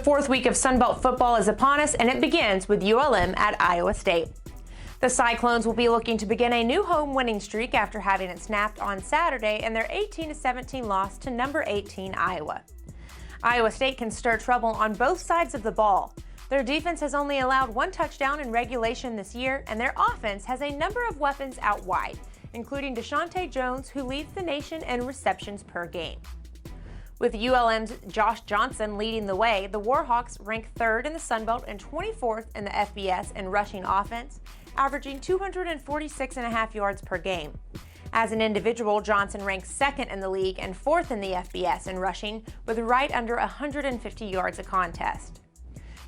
fourth week of Sunbelt football is upon us, and it begins with ULM at Iowa State. The Cyclones will be looking to begin a new home winning streak after having it snapped on Saturday in their 18-17 loss to number 18 Iowa. Iowa State can stir trouble on both sides of the ball. Their defense has only allowed one touchdown in regulation this year, and their offense has a number of weapons out wide, including Deshaunte Jones, who leads the nation in receptions per game. With ULM's Josh Johnson leading the way, the Warhawks rank third in the Sun Belt and 24th in the FBS in rushing offense, averaging 246.5 yards per game. As an individual, Johnson ranks second in the league and fourth in the FBS in rushing, with right under 150 yards a contest.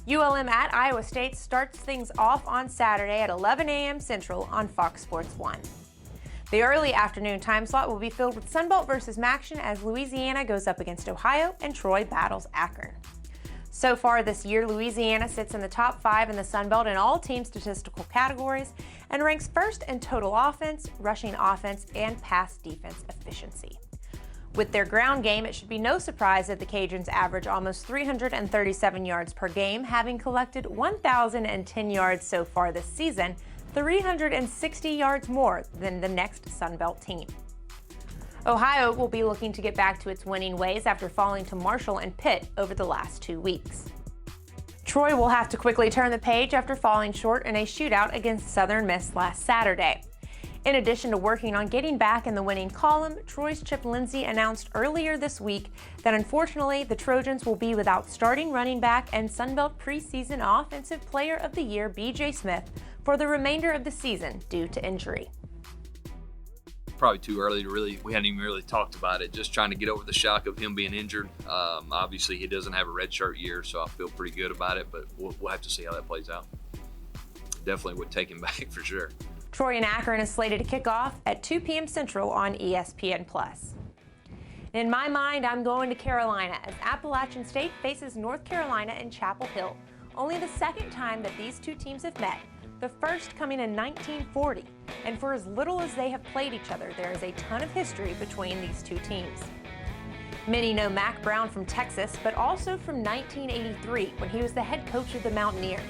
ULM at Iowa State starts things off on Saturday at 11 a.m. Central on Fox Sports 1. The early afternoon time slot will be filled with Sunbelt versus Maction as Louisiana goes up against Ohio and Troy battles Akron. So far this year, Louisiana sits in the top 5 in the Sunbelt in all team statistical categories and ranks first in total offense, rushing offense, and pass defense efficiency. With their ground game, it should be no surprise that the Cajuns average almost 337 yards per game, having collected 1,010 yards so far this season, 360 yards more than the next Sunbelt team. Ohio will be looking to get back to its winning ways after falling to Marshall and Pitt over the last 2 weeks. Troy will have to quickly turn the page after falling short in a shootout against Southern Miss last Saturday. In addition to working on getting back in the winning column, Troy's Chip Lindsey announced earlier this week that unfortunately the Trojans will be without starting running back and Sunbelt preseason Offensive Player of the Year B.J. Smith for the remainder of the season due to injury. Probably too early to we hadn't even really talked about it, just trying to get over the shock of him being injured. Obviously he doesn't have a redshirt year, so I feel pretty good about it, but we'll have to see how that plays out. Definitely would take him back for sure. Troy and Akron is slated to kick off at 2 p.m. Central on ESPN+. In my mind, I'm going to Carolina as Appalachian State faces North Carolina in Chapel Hill, only the second time that these two teams have met, the first coming in 1940, and for as little as they have played each other, there is a ton of history between these two teams. Many know Mack Brown from Texas, but also from 1983 when he was the head coach of the Mountaineers.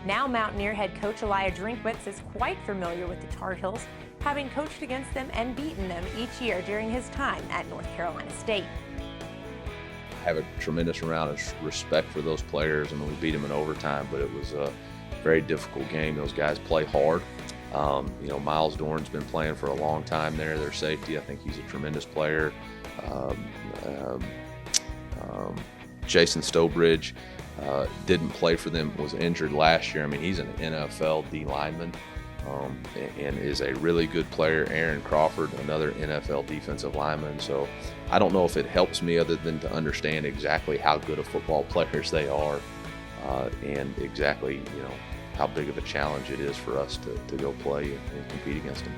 Now Mountaineer head coach Elijah Drinkwitz is quite familiar with the Tar Heels, having coached against them and beaten them each year during his time at North Carolina State. I have a tremendous amount of respect for those players. I mean, we beat them in overtime, but it was a very difficult game. Those guys play hard. Miles Dorn's been playing for a long time there, their safety. I think he's a tremendous player. Jason Stowbridge didn't play for them, was injured last year. I mean, he's an NFL D lineman and is a really good player. Aaron Crawford, another NFL defensive lineman. So I don't know if it helps me other than to understand exactly how good of football players they are and exactly, how big of a challenge it is for us to go play and compete against them.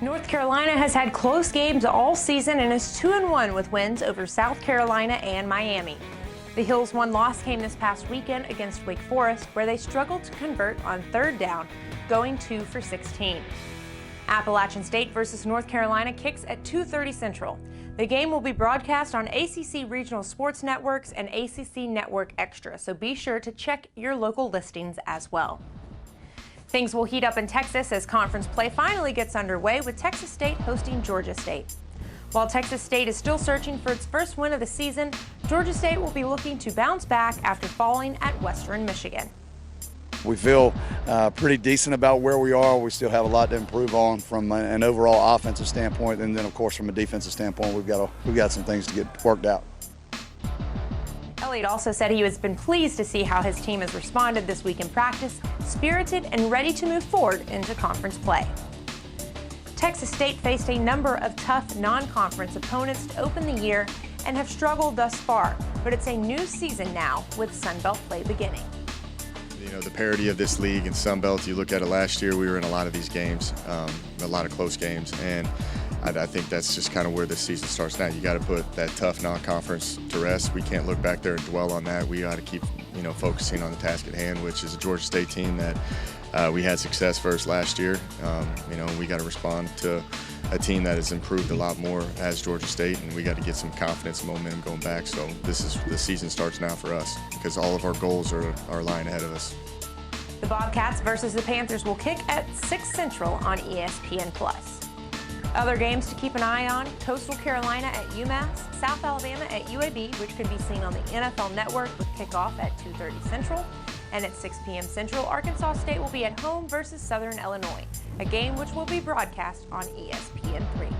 North Carolina has had close games all season and is 2-1 with wins over South Carolina and Miami. The Hills' one loss came this past weekend against Wake Forest, where they struggled to convert on third down, going 2 for 16. Appalachian State versus North Carolina kicks at 2:30 Central. The game will be broadcast on ACC Regional Sports Networks and ACC Network Extra, so be sure to check your local listings as well. Things will heat up in Texas as conference play finally gets underway, with Texas State hosting Georgia State. While Texas State is still searching for its first win of the season, Georgia State will be looking to bounce back after falling at Western Michigan. We feel pretty decent about where we are. We still have a lot to improve on from an overall offensive standpoint, and then of course from a defensive standpoint, we've got some things to get worked out. Elliott also said he has been pleased to see how his team has responded this week in practice, spirited and ready to move forward into conference play. Texas State faced a number of tough non-conference opponents to open the year and have struggled thus far, but it's a new season now with Sunbelt play beginning. The parity of this league and Sunbelt, you look at it last year, we were in a lot of these games, a lot of close games, and I think that's just kind of where this season starts now. You got to put that tough non-conference to rest. We can't look back there and dwell on that. We got to keep, focusing on the task at hand, which is a Georgia State team that we had success versus last year. We got to respond to a team that has improved a lot more as Georgia State, and we got to get some confidence and momentum going back. So the season starts now for us because all of our goals are lying ahead of us. The Bobcats versus the Panthers will kick at 6 Central on ESPN+. Other games to keep an eye on: Coastal Carolina at UMass, South Alabama at UAB, which can be seen on the NFL Network with kickoff at 2:30 Central. And at 6 p.m. Central, Arkansas State will be at home versus Southern Illinois, a game which will be broadcast on ESPN3.